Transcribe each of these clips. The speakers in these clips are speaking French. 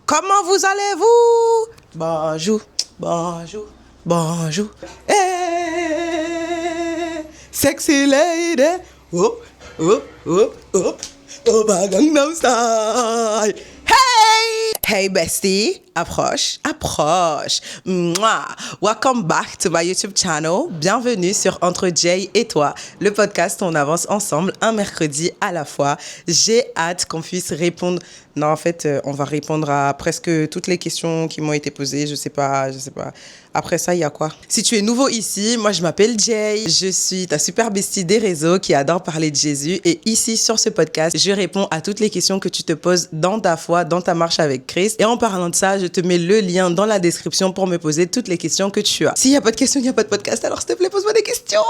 Comment vous allez-vous? Bonjour, bonjour, bonjour. Hey, sexy lady. Oh, oh, oh, oh. Oh, Gangnam Style. Hey! Hey, bestie. Approche, approche. Mouah. Welcome back to my YouTube channel. Bienvenue sur Entre Jay et toi, le podcast où on avance ensemble un mercredi à la fois. J'ai hâte qu'on puisse répondre. Non, en fait, on va répondre à presque toutes les questions qui m'ont été posées. Je sais pas. Après ça, il y a quoi? Si tu es nouveau ici, moi, je m'appelle Jay. Je suis ta super bestie des réseaux qui adore parler de Jésus. Et ici, sur ce podcast, je réponds à toutes les questions que tu te poses dans ta foi, dans ta marche avec Christ. Et en parlant de ça, je te mets le lien dans la description pour me poser toutes les questions que tu as. S'il n'y a pas de questions, il n'y a pas de podcast. Alors, s'il te plaît, pose-moi des questions.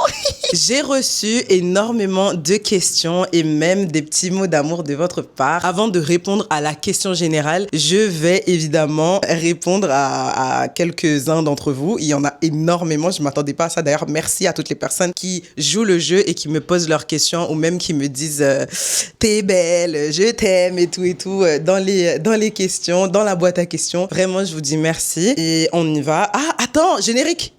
J'ai reçu énormément de questions et même des petits mots d'amour de votre part. Avant de répondre à la question générale, je vais évidemment répondre à quelques-uns d'entre vous. Il y en a énormément. Je ne m'attendais pas à ça. D'ailleurs, merci à toutes les personnes qui jouent le jeu et qui me posent leurs questions ou même qui me disent t'es belle, je t'aime et tout dans les questions, dans la boîte à questions. Vraiment, je vous dis merci et on y va. Ah, attends, générique.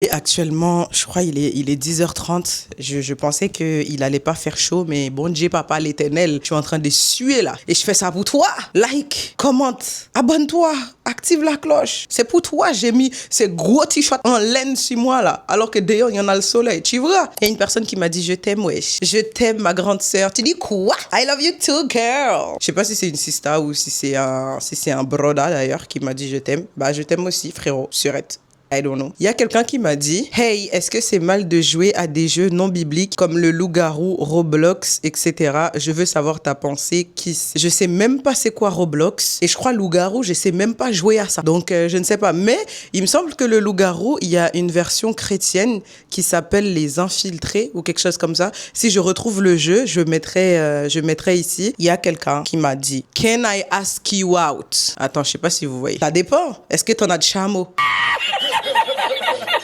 Et actuellement, je crois il est 10h30. Je pensais qu'il allait pas faire chaud, mais bon Dieu, papa l'éternel, je suis en train de suer là. Et je fais ça pour toi. Like, commente, abonne-toi, active la cloche. C'est pour toi, j'ai mis ces gros t-shirts en laine sur moi là. Alors que d'ailleurs, il y en a le soleil, tu vois. Il y a une personne qui m'a dit, je t'aime, wesh. Je t'aime, ma grande sœur. Tu dis quoi? I love you too, girl. Je sais pas si c'est une sista ou si c'est un broda d'ailleurs qui m'a dit, je t'aime. Bah, je t'aime aussi, frérot, surette. I don't know. Il y a quelqu'un qui m'a dit « Hey, est-ce que c'est mal de jouer à des jeux non bibliques comme le loup-garou, Roblox, etc. Je veux savoir ta pensée, Kiss. » Je sais même pas c'est quoi Roblox. Et je crois loup-garou, je sais même pas jouer à ça. Donc, je ne sais pas. Mais il me semble que le loup-garou, il y a une version chrétienne qui s'appelle Les Infiltrés ou quelque chose comme ça. Si je retrouve le jeu, je mettrai ici. Il y a quelqu'un qui m'a dit « Can I ask you out? » Attends, je sais pas si vous voyez. Ça dépend. Est-ce que t'en as de chameau?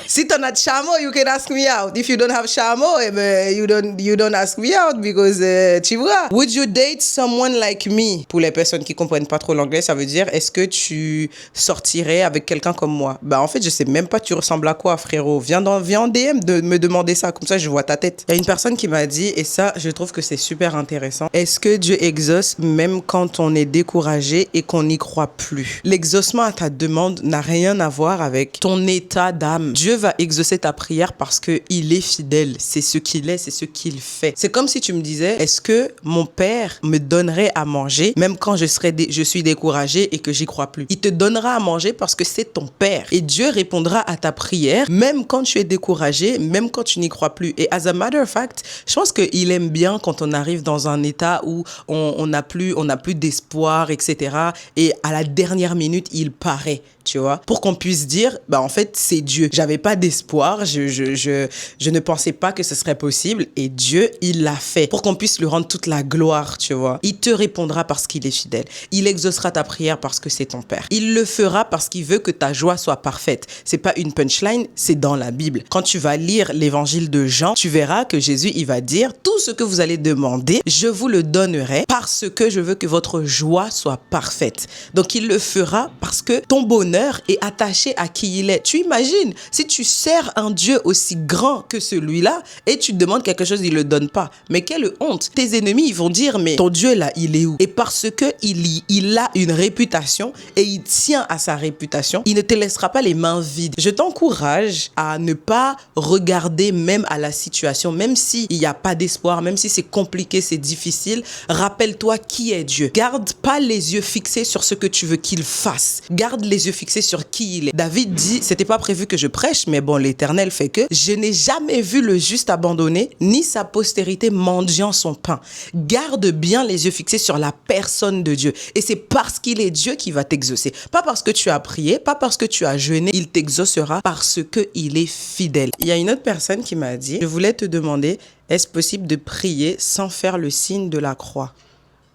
Si t'en as de chameau, you can ask me out. If you don't have chameau, you don't ask me out because, tu vois. Would you date someone like me? Pour les personnes qui comprennent pas trop l'anglais, ça veut dire, est-ce que tu sortirais avec quelqu'un comme moi? Bah, en fait, je sais même pas tu ressembles à quoi, frérot. Viens en DM de me demander ça. Comme ça, je vois ta tête. Il y a une personne qui m'a dit, et ça, je trouve que c'est super intéressant. Est-ce que Dieu exauce même quand on est découragé et qu'on n'y croit plus? L'exaucement à ta demande n'a rien à voir avec ton état d'âme. Dieu va exaucer ta prière parce qu'il est fidèle. C'est ce qu'il est, c'est ce qu'il fait. C'est comme si tu me disais, est-ce que mon père me donnerait à manger même quand je suis découragé et que j'y crois plus? Il te donnera à manger parce que c'est ton père. Et Dieu répondra à ta prière même quand tu es découragé, même quand tu n'y crois plus. Et as a matter of fact, je pense qu'il aime bien quand on arrive dans un état où on n'a plus d'espoir, etc. Et à la dernière minute, il paraît. Tu vois, pour qu'on puisse dire, bah en fait c'est Dieu. J'avais pas d'espoir, je ne pensais pas que ce serait possible et Dieu il l'a fait pour qu'on puisse lui rendre toute la gloire, tu vois. Il te répondra parce qu'il est fidèle. Il exaucera ta prière parce que c'est ton Père. Il le fera parce qu'il veut que ta joie soit parfaite. C'est pas une punchline, c'est dans la Bible. Quand tu vas lire l'évangile de Jean, tu verras que Jésus il va dire tout ce que vous allez demander, je vous le donnerai parce que je veux que votre joie soit parfaite. Donc il le fera parce que ton bonheur est attaché à qui il est. Tu imagines, si tu sers un Dieu aussi grand que celui-là et tu demandes quelque chose, il le donne pas. Mais quelle honte. Tes ennemis, ils vont dire, mais ton Dieu là, il est où? Et parce que il a une réputation et il tient à sa réputation, il ne te laissera pas les mains vides. Je t'encourage à ne pas regarder même à la situation, même s'il n'y a pas d'espoir, même si c'est compliqué, c'est difficile. Rappelle-toi qui est Dieu. Garde pas les yeux fixés sur ce que tu veux qu'il fasse. Garde les yeux fixé sur qui il est. David dit, c'était pas prévu que je prêche, mais bon, l'Éternel fait que je n'ai jamais vu le juste abandonné, ni sa postérité mendiant son pain. Garde bien les yeux fixés sur la personne de Dieu. Et c'est parce qu'il est Dieu qui va t'exaucer. Pas parce que tu as prié, pas parce que tu as jeûné, il t'exaucera parce qu'il est fidèle. Il y a une autre personne qui m'a dit, je voulais te demander, est-ce possible de prier sans faire le signe de la croix?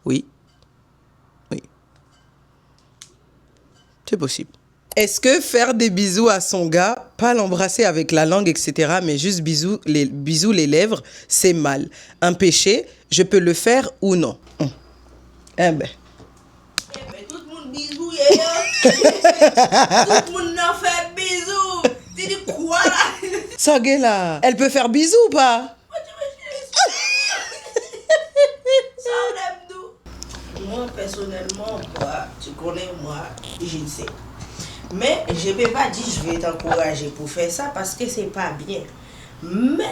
Oui. Oui. C'est possible. Est-ce que faire des bisous à son gars, pas l'embrasser avec la langue, etc., mais juste bisous les lèvres, c'est mal. Un péché, je peux le faire ou non? Eh ben. Tout le monde bisou, tout le monde n'a fait bisou. Tu dis quoi là? Ça, là, elle peut faire bisous ou pas? Ça, on aime nous. Moi, personnellement, tu connais, moi, je ne sais. Mais je ne peux pas dire je vais t'encourager pour faire ça parce que c'est pas bien. Mais,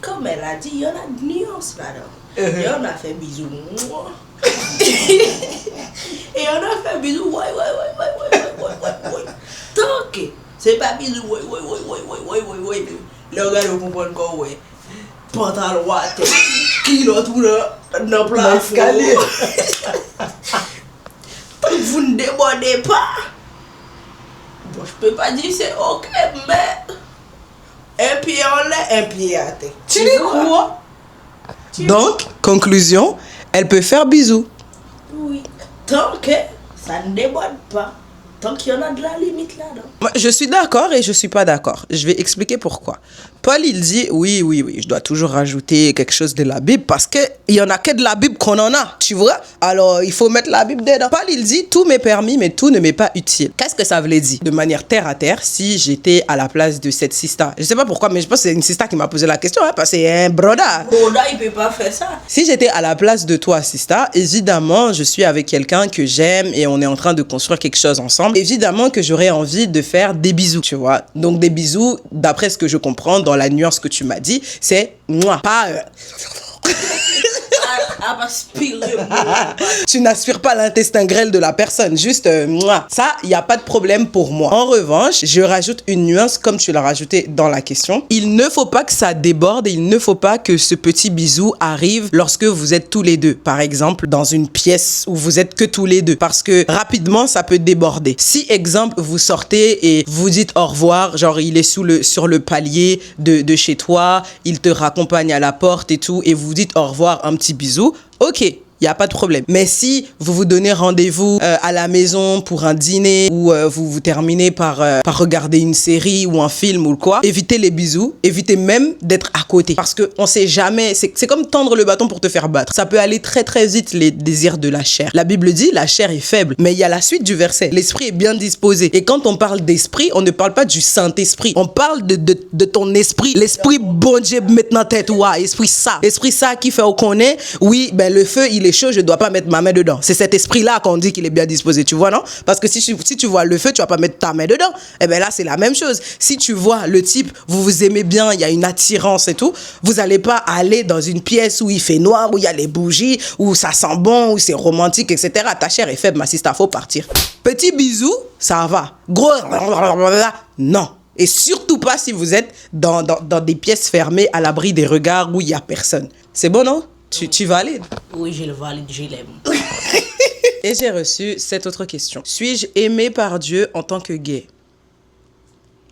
comme elle a dit, il y en a de nuances là-dedans. Et on a fait bisous. Et on a fait bisous. Ouais. Tant que c'est pas bisous. Ouais. Le gars ne comprend pas ouais. Pantalon à tête. Kilo tout là. Dans le plafond. Tant que vous ne débordez pas. Bon, je peux pas dire c'est ok, mais un pied en l'air, un pied à terre. Tu dis quoi? Donc, conclusion, elle peut faire bisous. Oui. Tant que ça ne déborde pas. Tant qu'il y en a de la limite là-dedans. Moi, je suis d'accord et je suis pas d'accord. Je vais expliquer pourquoi. Paul, il dit, oui, je dois toujours rajouter quelque chose de la Bible parce qu'il y en a que de la Bible qu'on en a, tu vois. Alors, il faut mettre la Bible dedans. Paul, il dit, tout m'est permis, mais tout ne m'est pas utile. Qu'est-ce que ça voulait dire? De manière terre à terre, si j'étais à la place de cette sista, je sais pas pourquoi, mais je pense que c'est une sista qui m'a posé la question, parce que c'est un broda. Broda, il peut pas faire ça. Si j'étais à la place de toi, sista, évidemment, je suis avec quelqu'un que j'aime et on est en train de construire quelque chose ensemble. Évidemment que j'aurais envie de faire des bisous, tu vois. Donc, des bisous, d'après ce que je comprends, dans la nuance que tu m'as dit, c'est moi, pas... Tu n'aspires pas l'intestin grêle de la personne, juste moi. Ça, il n'y a pas de problème pour moi. En revanche, je rajoute une nuance comme tu l'as rajouté dans la question. Il ne faut pas que ça déborde et il ne faut pas que ce petit bisou arrive lorsque vous êtes tous les deux. Par exemple, dans une pièce où vous êtes que tous les deux. Parce que rapidement, ça peut déborder. Si, exemple, vous sortez et vous dites au revoir, genre il est sur le palier de chez toi, il te raccompagne à la porte et tout, et vous dites au revoir, un petit bisou, ok, il n'y a pas de problème. Mais si vous vous donnez rendez-vous à la maison pour un dîner ou vous terminez par regarder une série ou un film ou quoi, évitez les bisous, évitez même d'être à côté. Parce qu'on ne sait jamais, c'est comme tendre le bâton pour te faire battre. Ça peut aller très très vite, les désirs de la chair. La Bible dit, la chair est faible, mais il y a la suite du verset. L'esprit est bien disposé. Et quand on parle d'esprit, on ne parle pas du Saint-Esprit. On parle de ton esprit. L'esprit bon Dieu maintenant tête, ouais, esprit ça. Esprit ça qui fait qu'on est, oui, ben le feu, il est chaud, je dois pas mettre ma main dedans. C'est cet esprit-là qu'on dit qu'il est bien disposé, tu vois, non? Parce que si tu vois le feu, tu vas pas mettre ta main dedans. Eh ben là, c'est la même chose. Si tu vois le type, vous vous aimez bien, il y a une attirance et tout, vous allez pas aller dans une pièce où il fait noir, où il y a les bougies, où ça sent bon, où c'est romantique, etc. Ta chair est faible, ma sista, faut partir. Petit bisou, ça va. Gros, non. Et surtout pas si vous êtes dans des pièces fermées à l'abri des regards où il y a personne. C'est bon, non? Tu valides? Oui, je le valide, je l'aime. Et j'ai reçu cette autre question. Suis-je aimé par Dieu en tant que gay?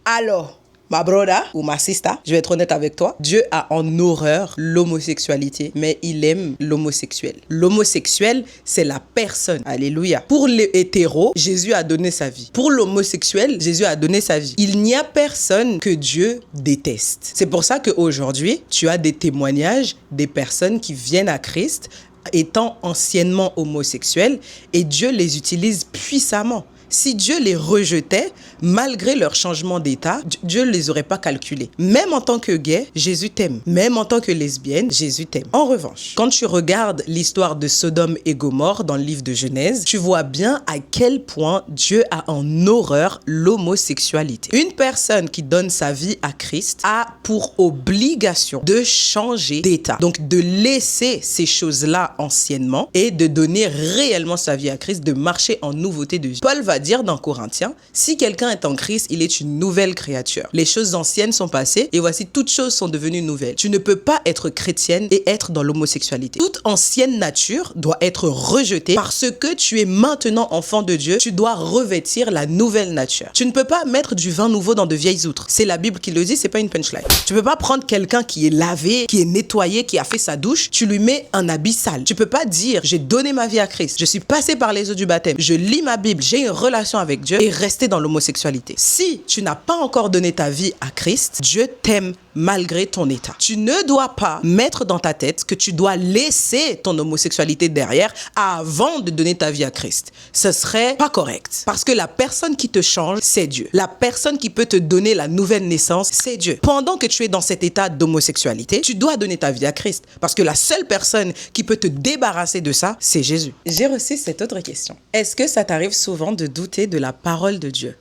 Alors, ma broda ou ma sista, je vais être honnête avec toi, Dieu a en horreur l'homosexualité, mais il aime l'homosexuel. L'homosexuel, c'est la personne. Alléluia. Pour les hétéros, Jésus a donné sa vie. Pour l'homosexuel, Jésus a donné sa vie. Il n'y a personne que Dieu déteste. C'est pour ça qu'aujourd'hui, tu as des témoignages des personnes qui viennent à Christ étant anciennement homosexuels et Dieu les utilise puissamment. Si Dieu les rejetait, malgré leur changement d'état, Dieu ne les aurait pas calculés. Même en tant que gay, Jésus t'aime. Même en tant que lesbienne, Jésus t'aime. En revanche, quand tu regardes l'histoire de Sodome et Gomorrhe dans le livre de Genèse, tu vois bien à quel point Dieu a en horreur l'homosexualité. Une personne qui donne sa vie à Christ a pour obligation de changer d'état. Donc de laisser ces choses-là anciennement et de donner réellement sa vie à Christ, de marcher en nouveauté de vie. Paul va dire dans Corinthiens, si quelqu'un est en Christ, il est une nouvelle créature. Les choses anciennes sont passées et voici toutes choses sont devenues nouvelles. Tu ne peux pas être chrétienne et être dans l'homosexualité. Toute ancienne nature doit être rejetée parce que tu es maintenant enfant de Dieu. Tu dois revêtir la nouvelle nature. Tu ne peux pas mettre du vin nouveau dans de vieilles outres. C'est la Bible qui le dit, c'est pas une punchline. Tu peux pas prendre quelqu'un qui est lavé, qui est nettoyé, qui a fait sa douche, tu lui mets un habit sale. Tu peux pas dire, j'ai donné ma vie à Christ, je suis passé par les eaux du baptême, je lis ma Bible, j'ai une relation relation avec Dieu et rester dans l'homosexualité. Si tu n'as pas encore donné ta vie à Christ, Dieu t'aime malgré ton état. Tu ne dois pas mettre dans ta tête que tu dois laisser ton homosexualité derrière avant de donner ta vie à Christ. Ce serait pas correct. Parce que la personne qui te change, c'est Dieu. La personne qui peut te donner la nouvelle naissance, c'est Dieu. Pendant que tu es dans cet état d'homosexualité, tu dois donner ta vie à Christ. Parce que la seule personne qui peut te débarrasser de ça, c'est Jésus. J'ai reçu cette autre question. Est-ce que ça t'arrive souvent de douter de la parole de Dieu?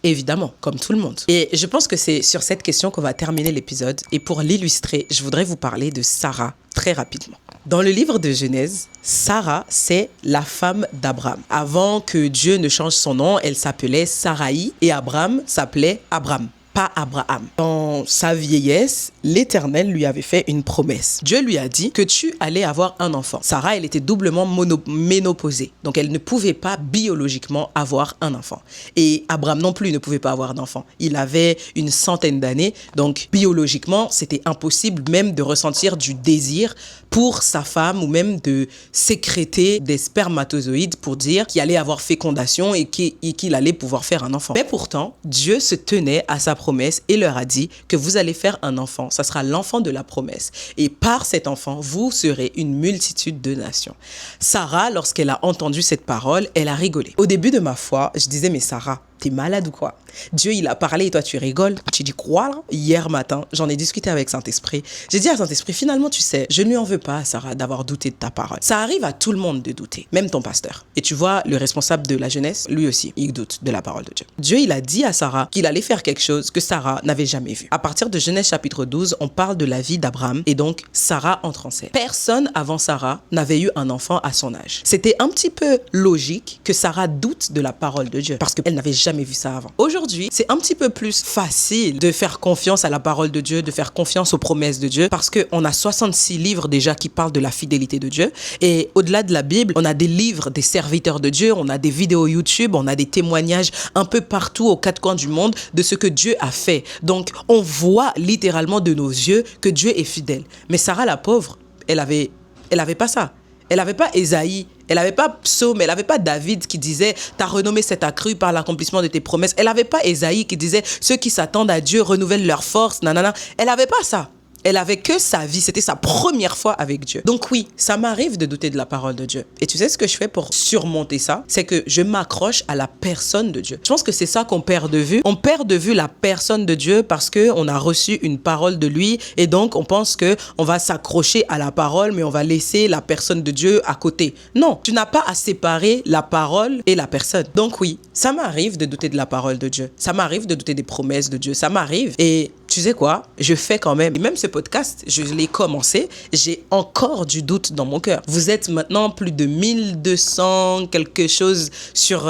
Évidemment, comme tout le monde. Et je pense que c'est sur cette question qu'on va terminer l'épisode. Et pour l'illustrer, je voudrais vous parler de Sarah très rapidement. Dans le livre de Genèse, Sarah, c'est la femme d'Abraham. Avant que Dieu ne change son nom, elle s'appelait Saraï et Abraham s'appelait Abram. Pas Abraham. Dans sa vieillesse, l'Éternel lui avait fait une promesse. Dieu lui a dit que tu allais avoir un enfant. Sarah, elle était doublement ménopausée. Donc, elle ne pouvait pas biologiquement avoir un enfant. Et Abraham non plus ne pouvait pas avoir d'enfant. Il avait une centaine d'années. Donc, biologiquement, c'était impossible même de ressentir du désir pour sa femme ou même de sécréter des spermatozoïdes pour dire qu'il allait avoir fécondation et qu'il allait pouvoir faire un enfant. Mais pourtant, Dieu se tenait à sa promesse et leur a dit que vous allez faire un enfant. Ça sera l'enfant de la promesse. Et par cet enfant, vous serez une multitude de nations. Sarah, lorsqu'elle a entendu cette parole, elle a rigolé. Au début de ma foi, je disais, mais Sarah, t'es malade ou quoi? Dieu, il a parlé et toi, tu rigoles. Tu dis quoi là? Hier matin, j'en ai discuté avec Saint-Esprit. J'ai dit à Saint-Esprit, finalement, tu sais, je ne lui en veux pas, Sarah, d'avoir douté de ta parole. Ça arrive à tout le monde de douter, même ton pasteur. Et tu vois, le responsable de la jeunesse, lui aussi, il doute de la parole de Dieu. Dieu, il a dit à Sarah qu'il allait faire quelque chose que Sarah n'avait jamais vu. À partir de Genèse chapitre 12, on parle de la vie d'Abraham et donc Sarah entre en scène. Personne avant Sarah n'avait eu un enfant à son âge. C'était un petit peu logique que Sarah doute de la parole de Dieu parce qu'elle n'avait jamais vu ça avant. Aujourd'hui, c'est un petit peu plus facile de faire confiance à la parole de Dieu, de faire confiance aux promesses de Dieu parce qu'on a 66 livres déjà qui parlent de la fidélité de Dieu et au-delà de la Bible, on a des livres des serviteurs de Dieu, on a des vidéos YouTube, on a des témoignages un peu partout aux quatre coins du monde de ce que Dieu a fait. Donc, on voit littéralement de nos yeux que Dieu est fidèle. Mais Sarah, la pauvre, elle avait pas ça. Elle n'avait pas Ésaïe, elle n'avait pas Psaume, elle n'avait pas David qui disait « Ta renommée s'est accrue par l'accomplissement de tes promesses ». Elle n'avait pas Ésaïe qui disait « Ceux qui s'attendent à Dieu renouvellent leur force ». Nanana. Elle n'avait pas ça. Elle avait que sa vie, c'était sa première fois avec Dieu. Donc oui, ça m'arrive de douter de la parole de Dieu. Et tu sais ce que je fais pour surmonter ça? C'est que je m'accroche à la personne de Dieu. Je pense que c'est ça qu'on perd de vue. On perd de vue la personne de Dieu parce qu'on a reçu une parole de lui et donc on pense qu'on va s'accrocher à la parole mais on va laisser la personne de Dieu à côté. Non, tu n'as pas à séparer la parole et la personne. Donc oui, ça m'arrive de douter de la parole de Dieu. Ça m'arrive de douter des promesses de Dieu. Ça m'arrive et tu sais quoi? Je fais quand même. Et même ce podcast, je l'ai commencé. J'ai encore du doute dans mon cœur. Vous êtes maintenant plus de 1200 quelque chose sur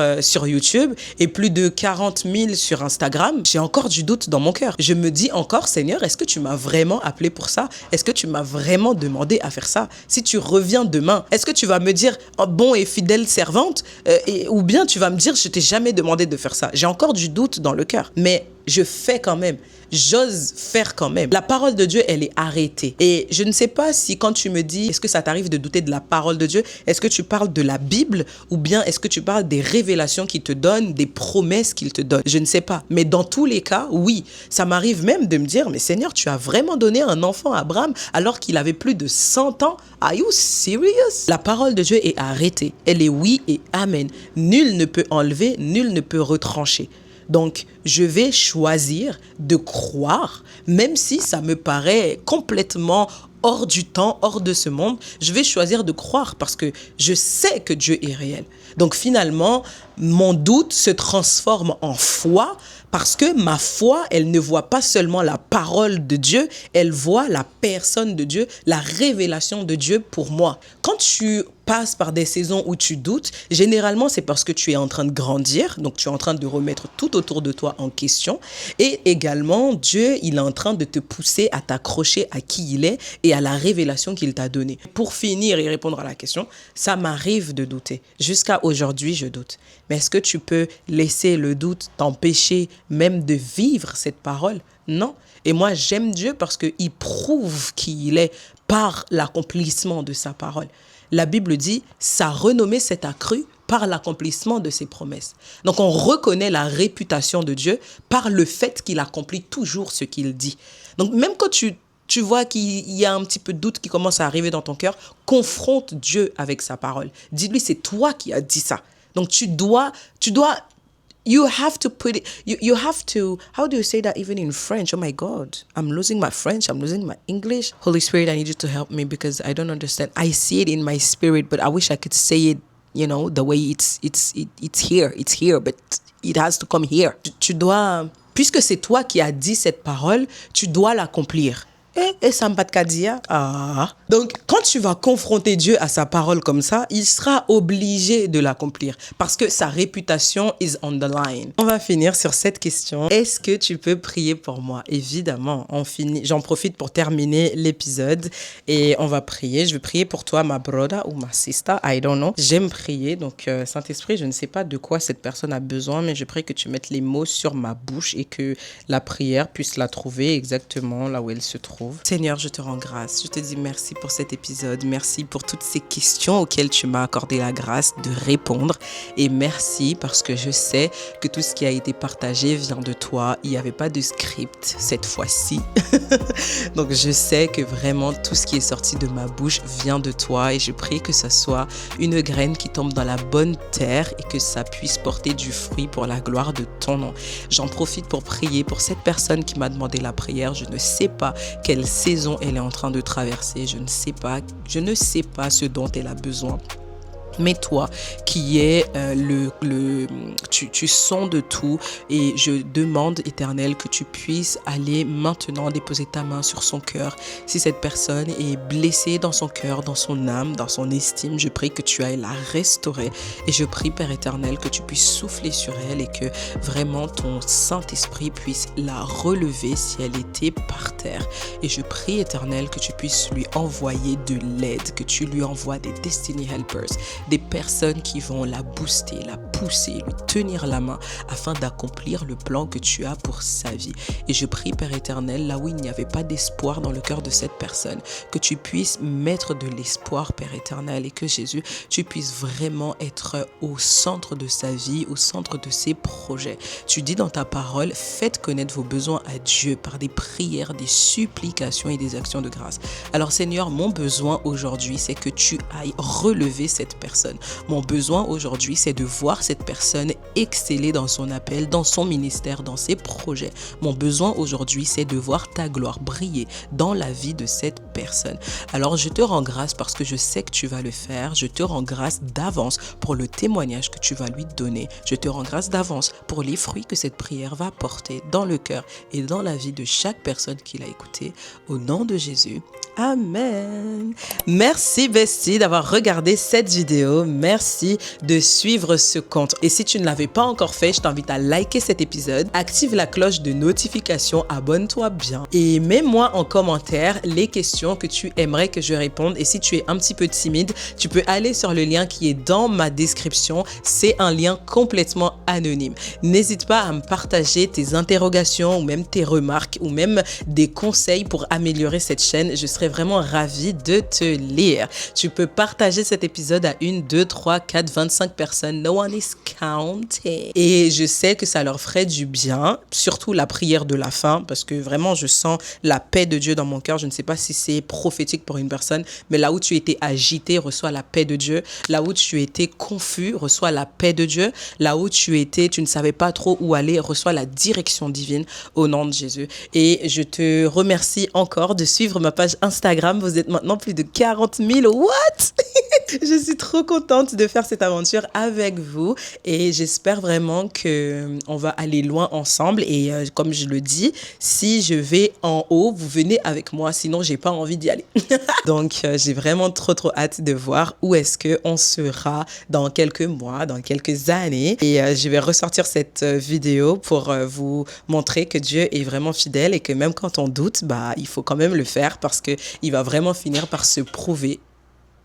YouTube et plus de 40 000 sur Instagram. J'ai encore du doute dans mon cœur. Je me dis encore, Seigneur, est-ce que tu m'as vraiment appelé pour ça? Est-ce que tu m'as vraiment demandé à faire ça? Si tu reviens demain, est-ce que tu vas me dire, oh, bon et fidèle servante? Ou bien tu vas me dire, je t'ai jamais demandé de faire ça. J'ai encore du doute dans le cœur. Mais je fais quand même. J'ose faire quand même. La parole de Dieu, elle est arrêtée. Et je ne sais pas si quand tu me dis, est-ce que ça t'arrive de douter de la parole de Dieu? Est-ce que tu parles de la Bible? Ou bien est-ce que tu parles des révélations qu'il te donne, des promesses qu'il te donne? Je ne sais pas. Mais dans tous les cas, oui. Ça m'arrive même de me dire, mais Seigneur, tu as vraiment donné un enfant à Abraham alors qu'il avait plus de 100 ans? Are you serious? La parole de Dieu est arrêtée. Elle est oui et amen. Nul ne peut enlever, nul ne peut retrancher. Donc, je vais choisir de croire, même si ça me paraît complètement hors du temps, hors de ce monde. Je vais choisir de croire parce que je sais que Dieu est réel. Donc, finalement, mon doute se transforme en foi parce que ma foi, elle ne voit pas seulement la parole de Dieu, elle voit la personne de Dieu, la révélation de Dieu pour moi. Quand tu passes par des saisons où tu doutes, généralement, c'est parce que tu es en train de grandir, donc tu es en train de remettre tout autour de toi en question. Et également, Dieu, il est en train de te pousser à t'accrocher à qui il est et à la révélation qu'il t'a donnée. Pour finir et répondre à la question, ça m'arrive de douter. Jusqu'à aujourd'hui, je doute. Mais est-ce que tu peux laisser le doute t'empêcher même de vivre cette parole? Non. Et moi, j'aime Dieu parce qu'il prouve qui il est par l'accomplissement de sa parole. La Bible dit, sa renommée s'est accrue par l'accomplissement de ses promesses. Donc, on reconnaît la réputation de Dieu par le fait qu'il accomplit toujours ce qu'il dit. Donc, même quand tu vois qu'il y a un petit peu de doute qui commence à arriver dans ton cœur, confronte Dieu avec sa parole. Dis-lui, c'est toi qui as dit ça. Donc, you have to put it, you have to, how do you say that even in French? Oh my God, I'm losing my French, I'm losing my English. Holy Spirit, I need you to help me because I don't understand. I see it in my spirit, but I wish I could say it, the way it's here, but it has to come here. Tu dois, puisque c'est toi qui as dit cette parole, tu dois l'accomplir. Et ça me pas de cas dire. Donc, quand tu vas confronter Dieu à sa parole comme ça, il sera obligé de l'accomplir parce que sa réputation is on the line. On va finir sur cette question. Est-ce que tu peux prier pour moi? Évidemment, j'en profite pour terminer l'épisode et on va prier. Je vais prier pour toi, ma brother ou ma sister, I don't know. J'aime prier, donc Saint-Esprit, je ne sais pas de quoi cette personne a besoin, mais je prie que tu mettes les mots sur ma bouche et que la prière puisse la trouver exactement là où elle se trouve. Seigneur, je te rends grâce. Je te dis merci pour cet épisode. Merci pour toutes ces questions auxquelles tu m'as accordé la grâce de répondre. Et merci parce que je sais que tout ce qui a été partagé vient de toi. Il n'y avait pas de script cette fois-ci. Donc, je sais que vraiment tout ce qui est sorti de ma bouche vient de toi. Et je prie que ça soit une graine qui tombe dans la bonne terre et que ça puisse porter du fruit pour la gloire de ton nom. J'en profite pour prier pour cette personne qui m'a demandé la prière. Je ne sais pas quelle saison elle est en train de traverser. Je ne sais pas ce dont elle a besoin. Mais toi, qui es tu sondes tout et je demande, Éternel, que tu puisses aller maintenant déposer ta main sur son cœur. Si cette personne est blessée dans son cœur, dans son âme, dans son estime, je prie que tu ailles la restaurer. Et je prie, Père éternel, que tu puisses souffler sur elle et que vraiment ton Saint-Esprit puisse la relever si elle était par terre. Et je prie, Éternel, que tu puisses lui envoyer de l'aide, que tu lui envoies des Destiny Helpers, des personnes qui vont la booster, la pousser, lui tenir la main afin d'accomplir le plan que tu as pour sa vie. Et je prie, Père éternel, là où il n'y avait pas d'espoir dans le cœur de cette personne, que tu puisses mettre de l'espoir, Père éternel, et que Jésus, tu puisses vraiment être au centre de sa vie, au centre de ses projets. Tu dis dans ta parole, faites connaître vos besoins à Dieu par des prières, des supplications et des actions de grâce. Alors Seigneur, mon besoin aujourd'hui, c'est que tu ailles relever cette personne. Mon besoin aujourd'hui, c'est de voir cette personne exceller dans son appel, dans son ministère, dans ses projets. Mon besoin aujourd'hui, c'est de voir ta gloire briller dans la vie de cette personne. Alors, je te rends grâce parce que je sais que tu vas le faire. Je te rends grâce d'avance pour le témoignage que tu vas lui donner. Je te rends grâce d'avance pour les fruits que cette prière va porter dans le cœur et dans la vie de chaque personne qui l'a écoutée. Au nom de Jésus. Amen. Merci Bestie d'avoir regardé cette vidéo. Merci de suivre ce compte. Et si tu ne l'avais pas encore fait, je t'invite à liker cet épisode, active la cloche de notification, abonne-toi bien et mets-moi en commentaire les questions que tu aimerais que je réponde. Et si tu es un petit peu timide, tu peux aller sur le lien qui est dans ma description. C'est un lien complètement anonyme. N'hésite pas à me partager tes interrogations ou même tes remarques ou même des conseils pour améliorer cette chaîne. Je serais vraiment ravie de te lire. Tu peux partager cet épisode à 1, 2, 3, 4, 25 personnes. No one is counting. Et je sais que ça leur ferait du bien, surtout la prière de la fin, parce que vraiment, je sens la paix de Dieu dans mon cœur. Je ne sais pas si c'est prophétique pour une personne, mais là où tu étais agité, reçois la paix de Dieu. Là où tu étais confus, reçois la paix de Dieu. Là où tu ne savais pas trop où aller, reçois la direction divine au nom de Jésus. Et je te remercie encore de suivre ma page Instagram. Vous êtes maintenant plus de 40 000. What? Je suis trop contente de faire cette aventure avec vous et j'espère vraiment qu'on va aller loin ensemble. Et comme je le dis, si je vais en haut, vous venez avec moi, sinon j'ai pas envie d'y aller. Donc j'ai vraiment trop hâte de voir où est-ce qu'on sera dans quelques mois, dans quelques années. Et je vais ressortir cette vidéo pour vous montrer que Dieu est vraiment fidèle et que même quand on doute, il faut quand même le faire parce qu'il va vraiment finir par se prouver.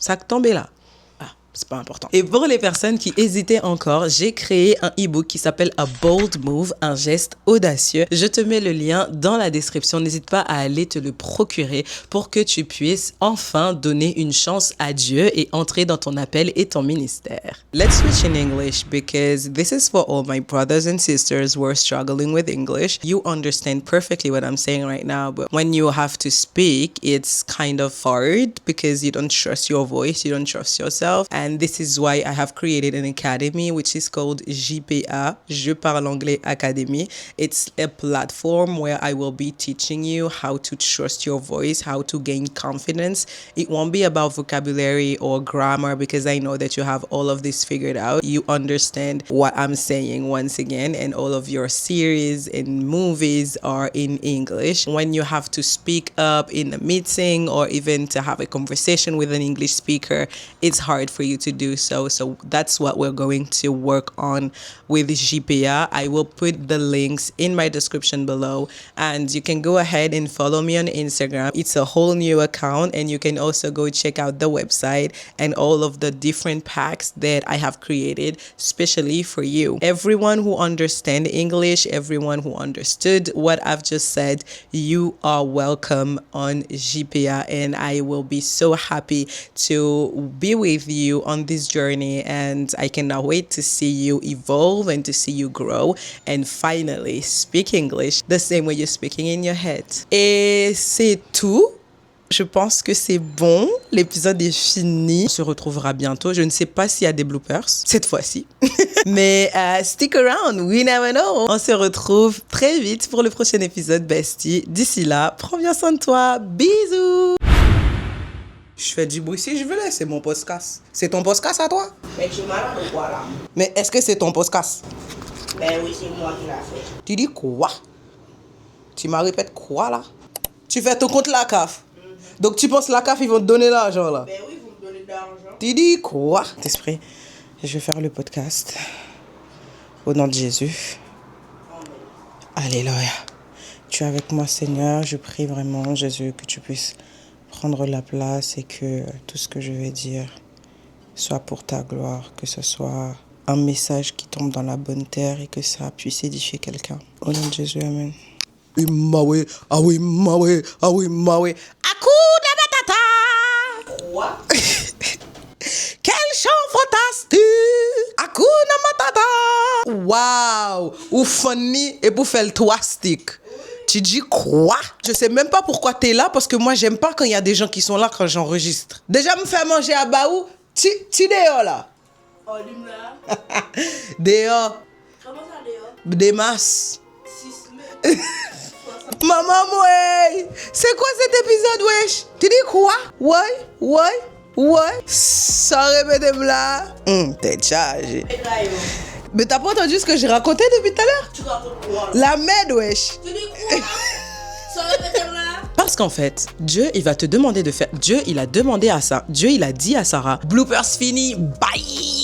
Ça tombe là. Ah. c'est pas important. Et pour les personnes qui hésitaient encore, j'ai créé un e-book qui s'appelle A Bold Move, un geste audacieux. Je te mets le lien dans la description. N'hésite pas à aller te le procurer pour que tu puisses enfin donner une chance à Dieu et entrer dans ton appel et ton ministère. Let's switch in English because this is for all my brothers and sisters who are struggling with English. You understand perfectly what I'm saying right now, but when you have to speak, it's kind of hard because you don't trust your voice, you don't trust yourself. And this is why I have created an academy which is called JPA, Je Parle Anglais Academy. It's a platform where I will be teaching you how to trust your voice, how to gain confidence. It won't be about vocabulary or grammar because I know that you have all of this figured out. You understand what I'm saying once again, and all of your series and movies are in English. When you have to speak up in a meeting or even to have a conversation with an English speaker, it's hard for you to do so. So that's what we're going to work on with JPA. I will put the links in my description below, and you can go ahead and follow me on Instagram. It's a whole new account, and you can also go check out the website and all of the different packs that I have created specially for you. Everyone who understands English, everyone who understood what I've just said, you are welcome on JPA, and I will be so happy to be with you on this journey, and I cannot wait to see you evolve and to see you grow and finally speak English the same way you're speaking in your head. Et c'est tout. Je pense que c'est bon. L'épisode est fini. On se retrouvera bientôt. Je ne sais pas s'il y a des bloopers cette fois-ci. Mais stick around. We never know. On se retrouve très vite pour le prochain épisode, bestie. D'ici là, prends bien soin de toi. Bisous. Je fais du bruit si je veux, là. C'est mon podcast. C'est ton podcast à toi? Mais tu es malade ou quoi là? Mais est-ce que c'est ton podcast? Ben oui, c'est moi qui l'a fait. Tu dis quoi? Tu m'as répété quoi là? Tu fais ton compte la CAF. Donc tu penses la CAF, ils vont te donner l'argent là? Ben oui, vous me donnez de l'argent. Tu dis quoi? Esprit, je vais faire le podcast. Au nom de Jésus. Alléluia. Tu es avec moi, Seigneur. Je prie vraiment, Jésus, que tu puisses prendre la place et que tout ce que je vais dire soit pour ta gloire, que ce soit un message qui tombe dans la bonne terre et que ça puisse édifier quelqu'un. Au nom de Jésus, amen. Mawe, ah oui, mawe, ah oui, mawe. Hakuna Matata. Quoi? Quel chant fantastique! Hakuna Matata. Waouh! Ou funny et pour faire le twastic. Tu dis quoi? Je sais même pas pourquoi t'es là, parce que moi j'aime pas quand il y a des gens qui sont là quand j'enregistre. Déjà me faire manger à Baou, tu dehors là. Oh, là. Dehors. Comment ça dehors? Des masses. 6 mètres. Maman, ouais. C'est quoi cet épisode, wesh? Tu dis quoi? Ouais. Ça répète là. T'es chargé. Mais t'as pas entendu ce que j'ai raconté depuis tout à l'heure? Tu racontes quoi? La merde, wesh. Tu dis quoi? Ça répète là? Parce qu'en fait, Dieu, il va te demander de faire. Dieu, il a demandé à ça. Dieu, il a dit à Sarah, bloopers fini, bye.